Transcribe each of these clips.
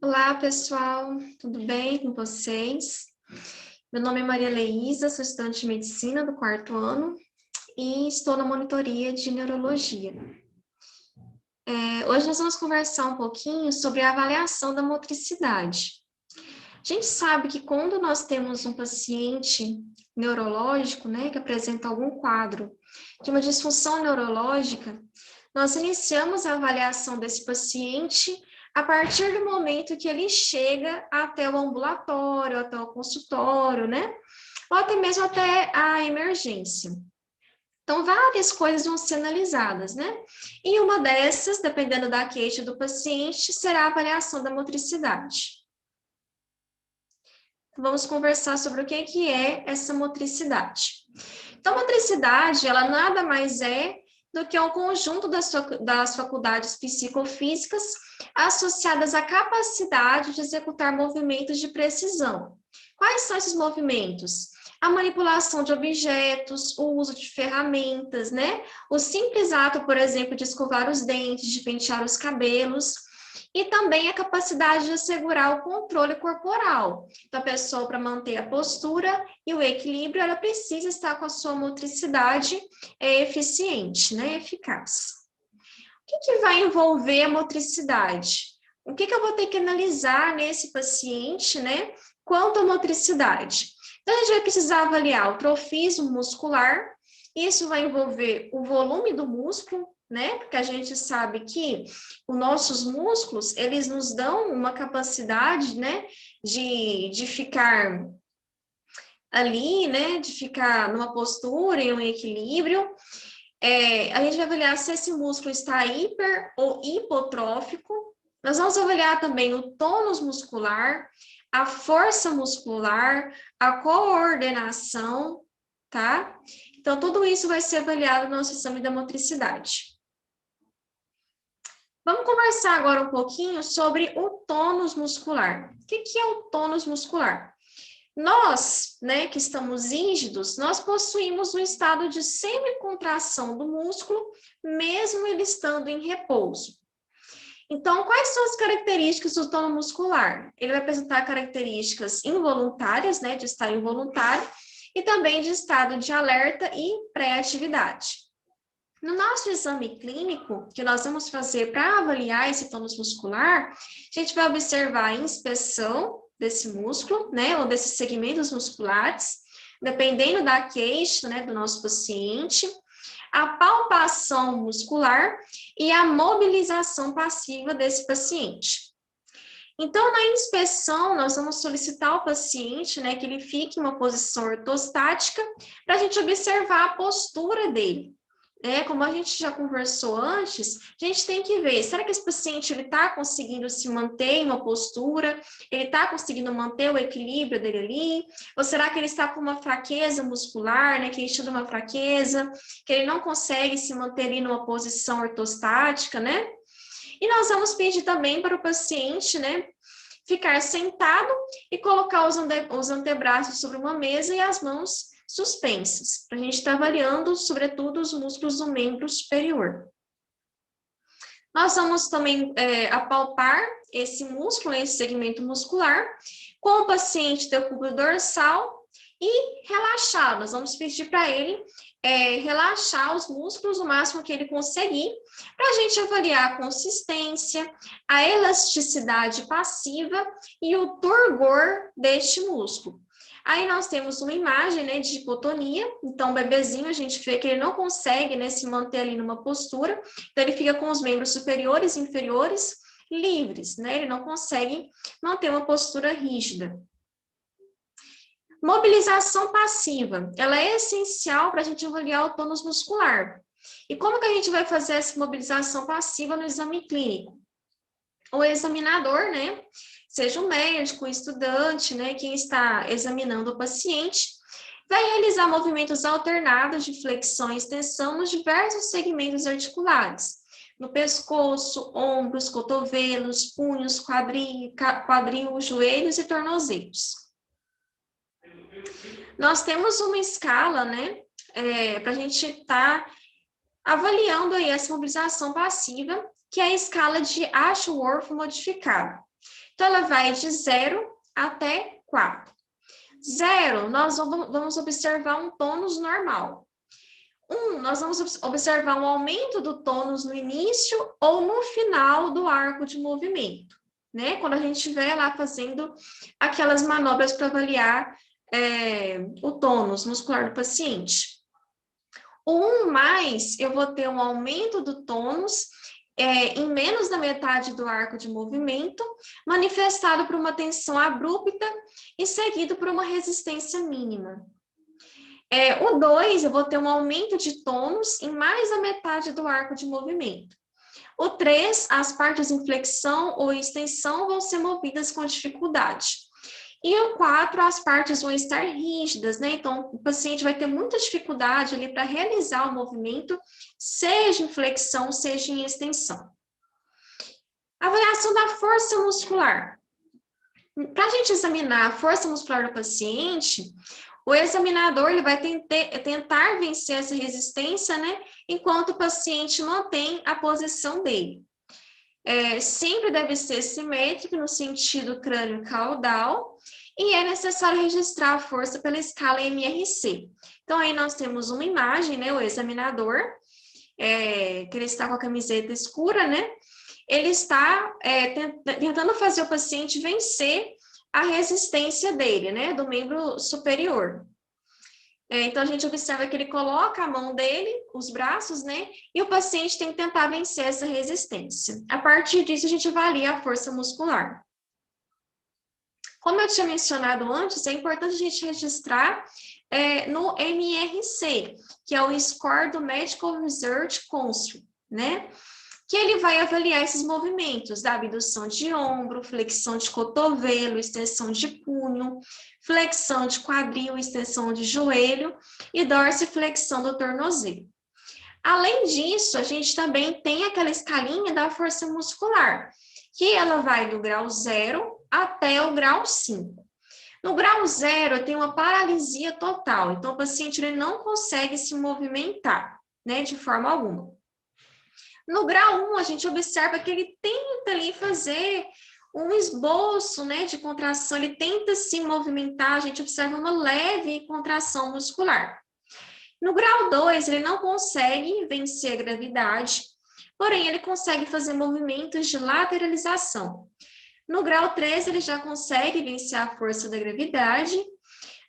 Olá, pessoal, tudo bem com vocês? Meu nome é Maria Leísa, sou estudante de medicina do quarto ano e estou na monitoria de neurologia. Hoje nós vamos conversar um pouquinho sobre a avaliação da motricidade. A gente sabe que quando nós temos um paciente neurológico, né, que apresenta algum quadro de uma disfunção neurológica, nós iniciamos a avaliação desse paciente a partir do momento que ele chega até o ambulatório, até o consultório, né? Ou até mesmo até a emergência. Então, várias coisas vão ser analisadas, né? E uma dessas, dependendo da queixa do paciente, será a avaliação da motricidade. Vamos conversar sobre o que é essa motricidade. Então, a motricidade, ela nada mais é do que um conjunto das faculdades psicofísicas associadas à capacidade de executar movimentos de precisão. Quais são esses movimentos? A manipulação de objetos, o uso de ferramentas, né? O simples ato, por exemplo, de escovar os dentes, de pentear os cabelos, e também a capacidade de assegurar o controle corporal. Então, a pessoa, para manter a postura e o equilíbrio, ela precisa estar com a sua motricidade eficiente, né, eficaz. O que vai envolver a motricidade? O que eu vou ter que analisar nesse paciente, né, quanto à motricidade? Então, a gente vai precisar avaliar o trofismo muscular, isso vai envolver o volume do músculo, né? Porque a gente sabe que os nossos músculos, eles nos dão uma capacidade, né, de ficar ali, né, de ficar numa postura, em um equilíbrio. A gente vai avaliar se esse músculo está hiper ou hipotrófico. Nós vamos avaliar também o tônus muscular, a força muscular, a coordenação, tá? Então, tudo isso vai ser avaliado no nosso exame da motricidade. Vamos conversar agora um pouquinho sobre o tônus muscular. O que é o tônus muscular? Nós, né, que estamos rígidos, nós possuímos um estado de semicontração do músculo, mesmo ele estando em repouso. Então, quais são as características do tônus muscular? Ele vai apresentar características involuntárias, né, de estar involuntário, e também de estado de alerta e pré-atividade. No nosso exame clínico, que nós vamos fazer para avaliar esse tônus muscular, a gente vai observar a inspeção desse músculo, né, ou desses segmentos musculares, dependendo da queixa, né, do nosso paciente, a palpação muscular e a mobilização passiva desse paciente. Então, na inspeção, nós vamos solicitar ao paciente, né, que ele fique em uma posição ortostática para a gente observar a postura dele. Como a gente já conversou antes, a gente tem que ver, será que esse paciente está conseguindo se manter em uma postura? Ele está conseguindo manter o equilíbrio dele ali? Ou será que ele está com uma fraqueza muscular, né, queixa de uma fraqueza, que ele não consegue se manter ali numa posição ortostática, né? E nós vamos pedir também para o paciente, né, ficar sentado e colocar os antebraços sobre uma mesa e as mãos suspensas, para a gente estar avaliando, sobretudo, os músculos do membro superior. Nós vamos também apalpar esse músculo, esse segmento muscular, com o paciente decúbito dorsal e relaxar. Nós vamos pedir para ele relaxar os músculos o máximo que ele conseguir, para a gente avaliar a consistência, a elasticidade passiva e o turgor deste músculo. Aí nós temos uma imagem, né, de hipotonia, então o bebezinho, a gente vê que ele não consegue, né, se manter ali numa postura, então ele fica com os membros superiores e inferiores livres, né, ele não consegue manter uma postura rígida. Mobilização passiva, ela é essencial para a gente avaliar o tônus muscular. E como que a gente vai fazer essa mobilização passiva no exame clínico? O examinador, né, seja o médico, o estudante, né, quem está examinando o paciente, vai realizar movimentos alternados de flexão e extensão nos diversos segmentos articulares, no pescoço, ombros, cotovelos, punhos, quadril, joelhos e tornozelos. Nós temos uma escala, né, para a gente estar avaliando aí essa mobilização passiva, que é a escala de Ashworth modificada. Então, ela vai de 0 até 4. 0, nós vamos observar um tônus normal. 1, nós vamos observar um aumento do tônus no início ou no final do arco de movimento, né? Quando a gente estiver lá fazendo aquelas manobras para avaliar o tônus muscular do paciente. O 1 mais, eu vou ter um aumento do tônus em menos da metade do arco de movimento, manifestado por uma tensão abrupta e seguido por uma resistência mínima. O 2, eu vou ter um aumento de tônus em mais da metade do arco de movimento. O 3, as partes em flexão ou extensão vão ser movidas com dificuldade. E o 4, as partes vão estar rígidas, né? Então, o paciente vai ter muita dificuldade ali para realizar o movimento, seja em flexão, seja em extensão. Avaliação da força muscular. Para a gente examinar a força muscular do paciente, o examinador ele vai tentar vencer essa resistência, né? Enquanto o paciente mantém a posição dele. Sempre deve ser simétrico no sentido crânio-caudal e é necessário registrar a força pela escala MRC. Então, aí nós temos uma imagem, né? O examinador, que ele está com a camiseta escura, né? Ele está tentando fazer o paciente vencer a resistência dele, né? Do membro superior. Então, a gente observa que ele coloca a mão dele, os braços, né? E o paciente tem que tentar vencer essa resistência. A partir disso, a gente avalia a força muscular. Como eu tinha mencionado antes, é importante a gente registrar no MRC, que é o Score do Medical Research Council, né? Que ele vai avaliar esses movimentos da abdução de ombro, flexão de cotovelo, extensão de punho, flexão de quadril, extensão de joelho e dorsiflexão do tornozelo. Além disso, a gente também tem aquela escalinha da força muscular, que ela vai do grau 0 até o grau 5. No grau 0, tem uma paralisia total, então o paciente ele não consegue se movimentar, né, de forma alguma. No grau 1, a gente observa que ele tenta ali fazer um esboço, né, de contração, ele tenta se movimentar, a gente observa uma leve contração muscular. No grau 2, ele não consegue vencer a gravidade, porém ele consegue fazer movimentos de lateralização. No grau 3, ele já consegue vencer a força da gravidade.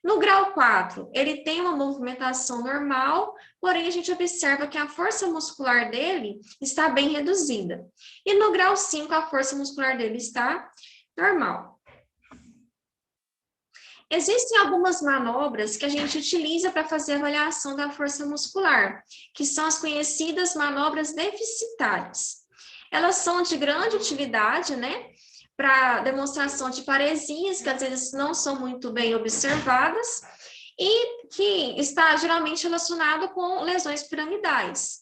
No grau 4, ele tem uma movimentação normal, porém a gente observa que a força muscular dele está bem reduzida. E no grau 5, a força muscular dele está normal. Existem algumas manobras que a gente utiliza para fazer a avaliação da força muscular, que são as conhecidas manobras deficitárias. Elas são de grande utilidade, né? Para demonstração de paresias, que às vezes não são muito bem observadas, e que está geralmente relacionado com lesões piramidais.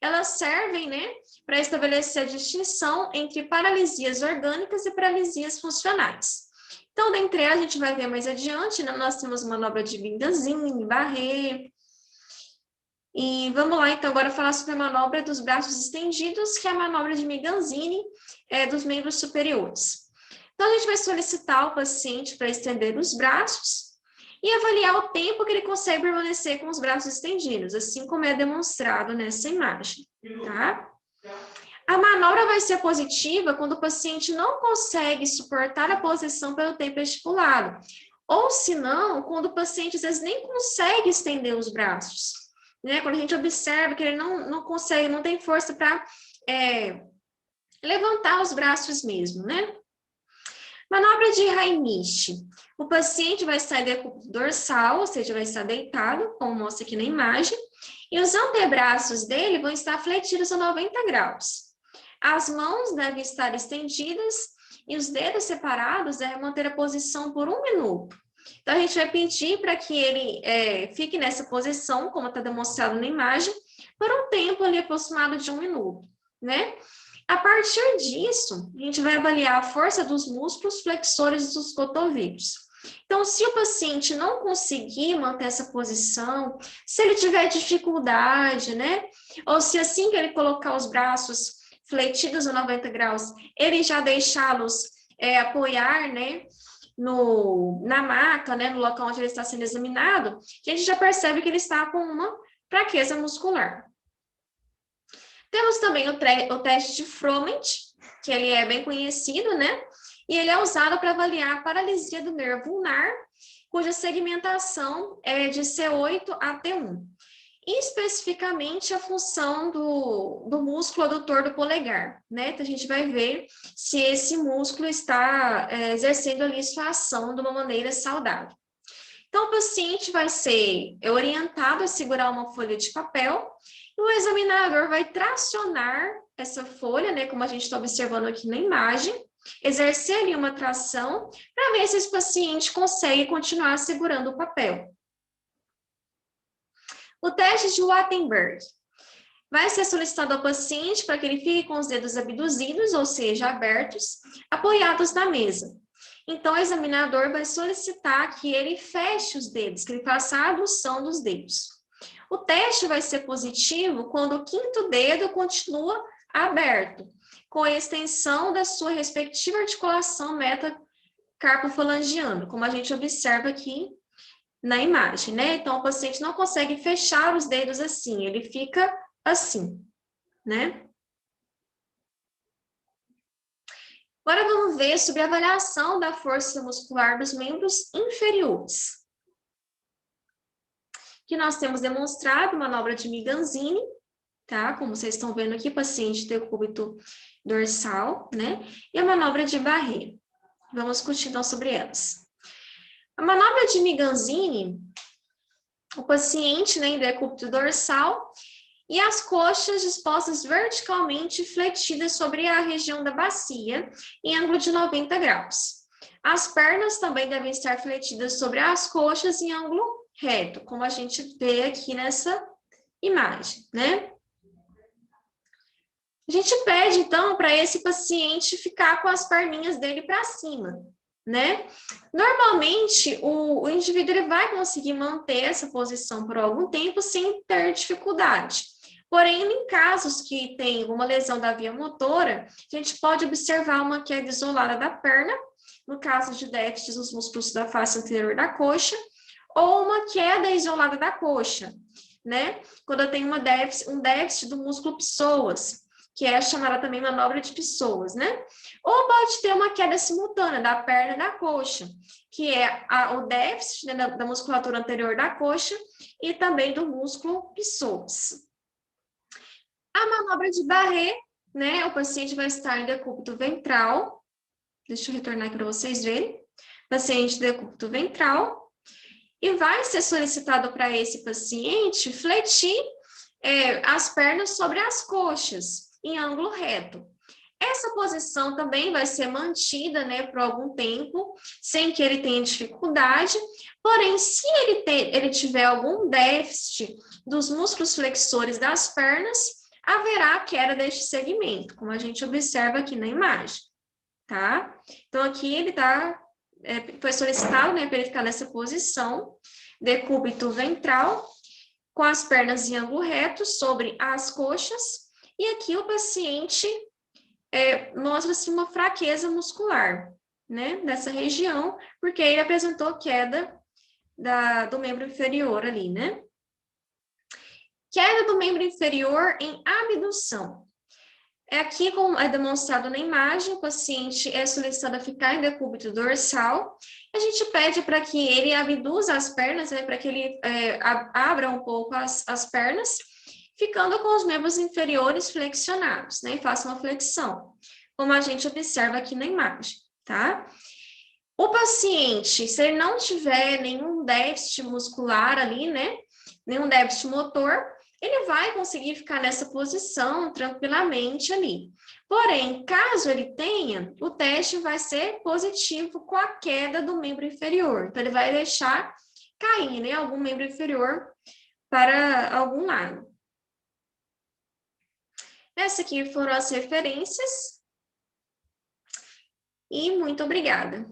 Elas servem, né, para estabelecer a distinção entre paralisias orgânicas e paralisias funcionais. Então, dentre elas, a gente vai ver mais adiante, né, nós temos manobra de Vinganzini, Barré. E vamos lá, então, agora falar sobre a manobra dos braços estendidos, que é a manobra de Vinganzini dos membros superiores. Então, a gente vai solicitar ao paciente para estender os braços e avaliar o tempo que ele consegue permanecer com os braços estendidos, assim como é demonstrado nessa imagem, tá? A manobra vai ser positiva quando o paciente não consegue suportar a posição pelo tempo estipulado, ou se não, quando o paciente às vezes nem consegue estender os braços, né? Quando a gente observa que ele não consegue, não tem força para levantar os braços mesmo, né? Manobra de Heimlich. O paciente vai estar em decúbito dorsal, ou seja, vai estar deitado, como mostra aqui na imagem, e os antebraços dele vão estar fletidos a 90 graus. As mãos devem estar estendidas e os dedos separados devem manter a posição por 1 minuto. Então, a gente vai pedir para que ele fique nessa posição, como está demonstrado na imagem, por um tempo ali aproximado de 1 minuto, né? A partir disso, a gente vai avaliar a força dos músculos flexores dos cotovelos. Então, se o paciente não conseguir manter essa posição, se ele tiver dificuldade, né? Ou se assim que ele colocar os braços fletidos a 90 graus, ele já deixá-los apoiar, né, na maca, né, no local onde ele está sendo examinado, a gente já percebe que ele está com uma fraqueza muscular. Temos também o teste de Froment, que ele é bem conhecido, né? E ele é usado para avaliar a paralisia do nervo ulnar, cuja segmentação é de C8 a T1. E especificamente a função do músculo adutor do polegar, né? Então, a gente vai ver se esse músculo está exercendo ali sua ação de uma maneira saudável. Então, o paciente vai ser orientado a segurar uma folha de papel e o examinador vai tracionar essa folha, né, como a gente está observando aqui na imagem, exercer ali uma tração para ver se esse paciente consegue continuar segurando o papel. O teste de Wattenberg vai ser solicitado ao paciente para que ele fique com os dedos abduzidos, ou seja, abertos, apoiados na mesa. Então, o examinador vai solicitar que ele feche os dedos, que ele faça a abdução dos dedos. O teste vai ser positivo quando o quinto dedo continua aberto, com a extensão da sua respectiva articulação metacarpofalangiana, como a gente observa aqui na imagem, né? Então, o paciente não consegue fechar os dedos assim, ele fica assim, né? Agora vamos ver sobre a avaliação da força muscular dos membros inferiores. Que nós temos demonstrado manobra de Miganzini, tá? Como vocês estão vendo aqui, paciente decúbito dorsal, né? E a manobra de Barré. Vamos discutir então sobre elas. A manobra de Miganzini, o paciente, né, em decúbito dorsal, e as coxas dispostas verticalmente fletidas sobre a região da bacia, em ângulo de 90 graus. As pernas também devem estar fletidas sobre as coxas em ângulo reto, como a gente vê aqui nessa imagem, né? A gente pede, então, para esse paciente ficar com as perninhas dele para cima, né? Normalmente, o indivíduo ele vai conseguir manter essa posição por algum tempo sem ter dificuldade. Porém, em casos que tem uma lesão da via motora, a gente pode observar uma queda isolada da perna, no caso de déficits nos músculos da face anterior da coxa, ou uma queda isolada da coxa, né? Quando tem um déficit do músculo psoas, que é chamada também manobra de psoas, né? Ou pode ter uma queda simultânea da perna e da coxa, que é o déficit, né, da musculatura anterior da coxa e também do músculo psoas. A manobra de Barré, né? O paciente vai estar em decúbito ventral. Deixa eu retornar aqui para vocês verem. Paciente de decúbito ventral. E vai ser solicitado para esse paciente fletir as pernas sobre as coxas, em ângulo reto. Essa posição também vai ser mantida, né, por algum tempo, sem que ele tenha dificuldade. Porém, se ele tiver algum déficit dos músculos flexores das pernas, haverá queda deste segmento, como a gente observa aqui na imagem, tá? Então, aqui ele foi solicitado, né, para ele ficar nessa posição, decúbito ventral, com as pernas em ângulo reto sobre as coxas, e aqui o paciente mostra-se uma fraqueza muscular, né, nessa região, porque ele apresentou queda do membro inferior ali, né? Queda do membro inferior em abdução. Aqui, como é demonstrado na imagem, o paciente é solicitado a ficar em decúbito dorsal. A gente pede para que ele abduza as pernas, né, para que ele abra um pouco as pernas, ficando com os membros inferiores flexionados, né, e faça uma flexão, como a gente observa aqui na imagem, tá? O paciente, se ele não tiver nenhum déficit muscular ali, né, nenhum déficit motor, ele vai conseguir ficar nessa posição tranquilamente ali. Porém, caso ele tenha, o teste vai ser positivo com a queda do membro inferior. Então, ele vai deixar cair, né, algum membro inferior para algum lado. Essas aqui foram as referências. E muito obrigada.